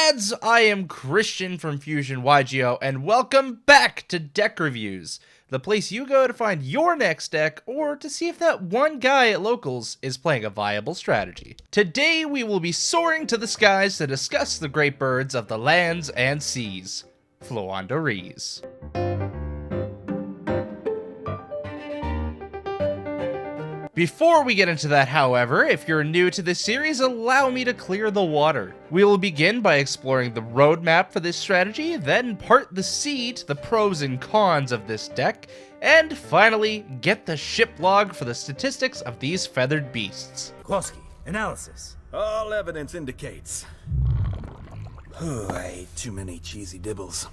lads, I am Christian from Fusion YGO, and welcome back to Deck Reviews, the place you go to find your next deck, or to see if that one guy at Locals is playing a viable strategy. Today we will be soaring to the skies to discuss the great birds of the lands and seas, Floowandereeze. Before we get into that, however, if you're new to this series, allow me to clear the water. We will begin by exploring the roadmap for this strategy, then part the sea to the pros and cons of this deck, and finally, get the ship log for the statistics of these feathered beasts. Kloski, analysis. All evidence indicates. I ate too many cheesy dibbles.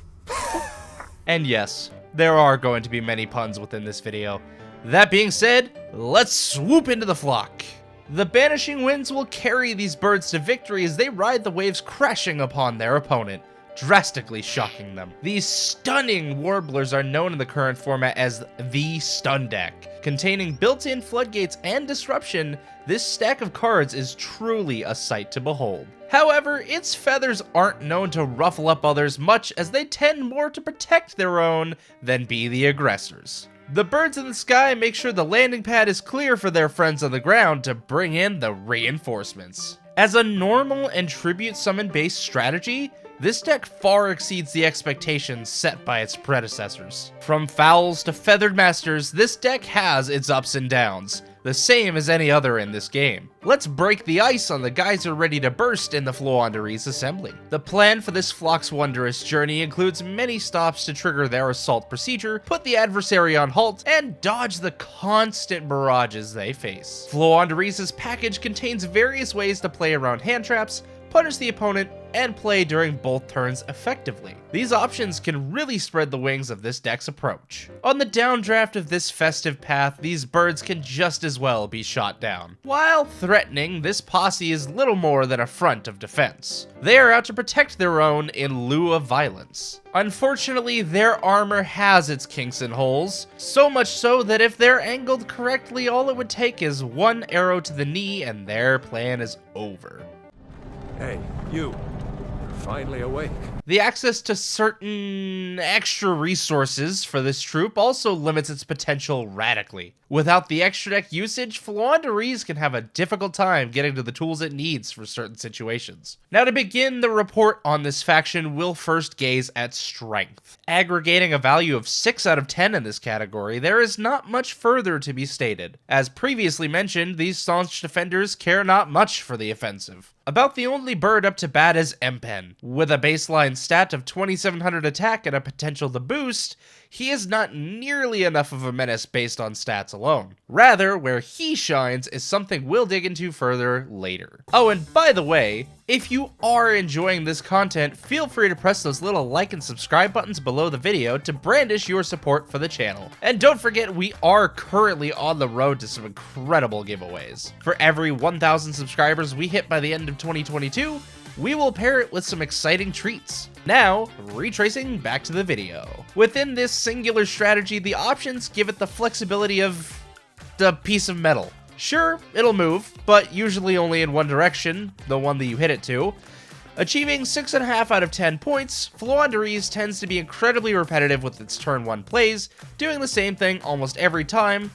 And yes, there are going to be many puns within this video. That being said, let's swoop into the flock. The banishing winds will carry these birds to victory as they ride the waves crashing upon their opponent, drastically shocking them. These stunning warblers are known in the current format as the Stun Deck. Containing built-in floodgates and disruption, this stack of cards is truly a sight to behold. However, its feathers aren't known to ruffle up others much, as they tend more to protect their own than be the aggressors. The birds in the sky make sure the landing pad is clear for their friends on the ground to bring in the reinforcements. As a normal and tribute summon based strategy, this deck far exceeds the expectations set by its predecessors. From fowls to feathered masters, this deck has its ups and downs, the same as any other in this game. Let's break the ice on the guys who are ready to burst in the Floowandereeze assembly. The plan for this flock's wondrous journey includes many stops to trigger their assault procedure, put the adversary on halt, and dodge the constant barrages they face. Floowandereeze's package contains various ways to play around hand traps, punish the opponent, and play during both turns effectively. These options can really spread the wings of this deck's approach. On the downdraft of this festive path, these birds can just as well be shot down. While threatening, this posse is little more than a front of defense. They are out to protect their own in lieu of violence. Unfortunately, their armor has its kinks and holes, so much so that if they're angled correctly, all it would take is one arrow to the knee and their plan is over. Hey, you. Finally awake. The access to certain extra resources for this troop also limits its potential radically. Without the extra deck usage, Floowandereeze can have a difficult time getting to the tools it needs for certain situations. Now to begin the report on this faction, we'll first gaze at strength. Aggregating a value of 6 out of 10 in this category, there is not much further to be stated. As previously mentioned, these staunch defenders care not much for the offensive. About the only bird up to bat is Empen. With a baseline stat of 2700 attack and a potential to boost, he is not nearly enough of a menace based on stats alone. Rather, where he shines is something we'll dig into further later. Oh, and by the way, if you are enjoying this content, feel free to press those little like and subscribe buttons below the video to brandish your support for the channel. And don't forget, we are currently on the road to some incredible giveaways. For every 1,000 subscribers we hit by the end of 2022, we will pair it with some exciting treats. Now, retracing back to the video. Within this singular strategy, the options give it the flexibility of a piece of metal. Sure, it'll move, but usually only in one direction, the one that you hit it to. Achieving 6.5 out of 10 points, Floowandereeze tends to be incredibly repetitive with its turn 1 plays, doing the same thing almost every time,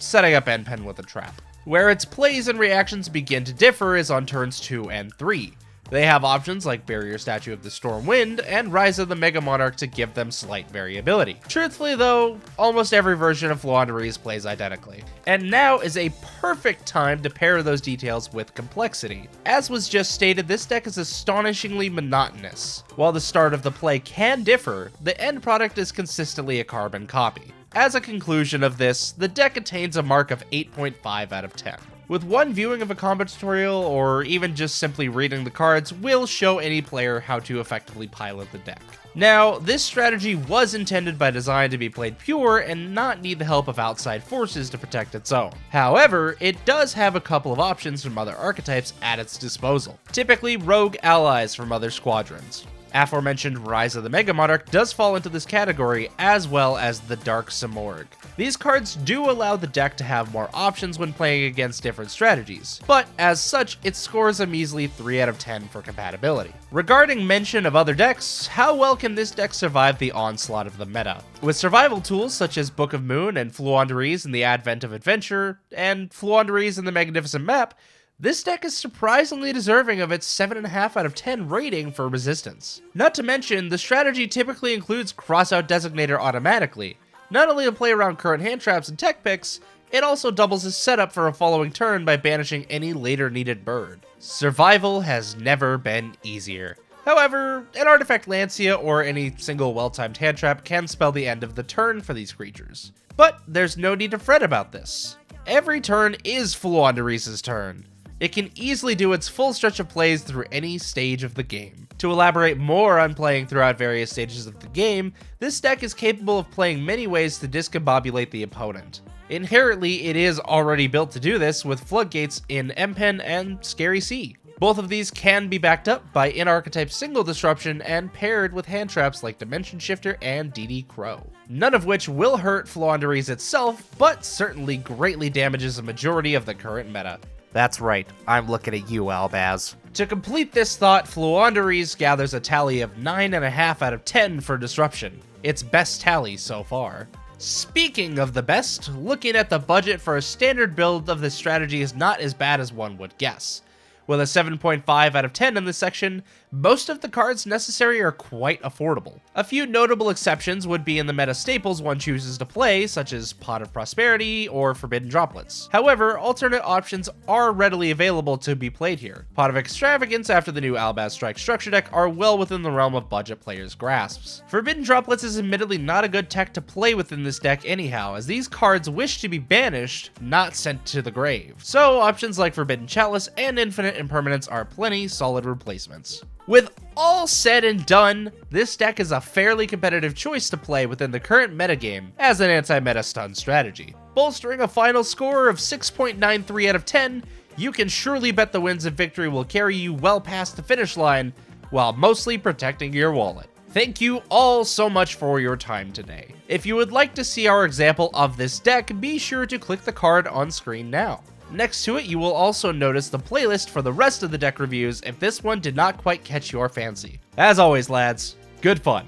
setting up Empen with a trap. Where its plays and reactions begin to differ is on turns 2 and 3. They have options like Barrier Statue of the Storm Wind and Rise of the Mega Monarch to give them slight variability. Truthfully though, almost every version of Floowandereeze plays identically. And now is a perfect time to pair those details with complexity. As was just stated, this deck is astonishingly monotonous. While the start of the play can differ, the end product is consistently a carbon copy. As a conclusion of this, the deck attains a mark of 8.5 out of 10. With one viewing of a combat tutorial, or even just simply reading the cards, will show any player how to effectively pilot the deck. Now, this strategy was intended by design to be played pure and not need the help of outside forces to protect its own. However, it does have a couple of options from other archetypes at its disposal, typically rogue allies from other squadrons. Aforementioned Rise of the Mega Monarch does fall into this category, as well as the Dark Simorgh. These cards do allow the deck to have more options when playing against different strategies, but as such, it scores a measly 3 out of 10 for compatibility. Regarding mention of other decks, how well can this deck survive the onslaught of the meta? With survival tools such as Book of Moon and Floowandereeze in the Advent of Adventure, and Floowandereeze in the Magnificent Map, this deck is surprisingly deserving of its 7.5 out of 10 rating for resistance. Not to mention, the strategy typically includes Crossout Designator automatically. Not only to play around current hand traps and tech picks, it also doubles as setup for a following turn by banishing any later needed bird. Survival has never been easier. However, an Artifact Lancia or any single well-timed hand trap can spell the end of the turn for these creatures. But there's no need to fret about this. Every turn is Floowandereeze's turn. It can easily do its full stretch of plays through any stage of the game. To elaborate more on playing throughout various stages of the game, this deck is capable of playing many ways to discombobulate the opponent. Inherently, it is already built to do this with Floodgates in M-Pen and Scary Sea. Both of these can be backed up by in-archetype single disruption and paired with hand traps like Dimension Shifter and DD Crow. None of which will hurt Floowandereeze itself, but certainly greatly damages a majority of the current meta. That's right, I'm looking at you, Albaz. To complete this thought, Floowandereeze gathers a tally of 9.5 out of 10 for disruption, its best tally so far. Speaking of the best, looking at the budget for a standard build of this strategy is not as bad as one would guess. With a 7.5 out of 10 in this section, most of the cards necessary are quite affordable. A few notable exceptions would be in the meta staples one chooses to play, such as Pot of Prosperity or Forbidden Droplets. However, alternate options are readily available to be played here. Pot of Extravagance after the new Albaz Strike structure deck are well within the realm of budget players' grasps. Forbidden Droplets is admittedly not a good tech to play within this deck anyhow, as these cards wish to be banished, not sent to the grave. So options like Forbidden Chalice and Infinite Impermanence are plenty solid replacements. With all said and done, this deck is a fairly competitive choice to play within the current metagame as an anti-meta stun strategy. Bolstering a final score of 6.93 out of 10, you can surely bet the winds of victory will carry you well past the finish line, while mostly protecting your wallet. Thank you all so much for your time today. If you would like to see our example of this deck, be sure to click the card on screen now. Next to it, you will also notice the playlist for the rest of the deck reviews if this one did not quite catch your fancy. As always, lads, good fun.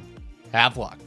Have luck.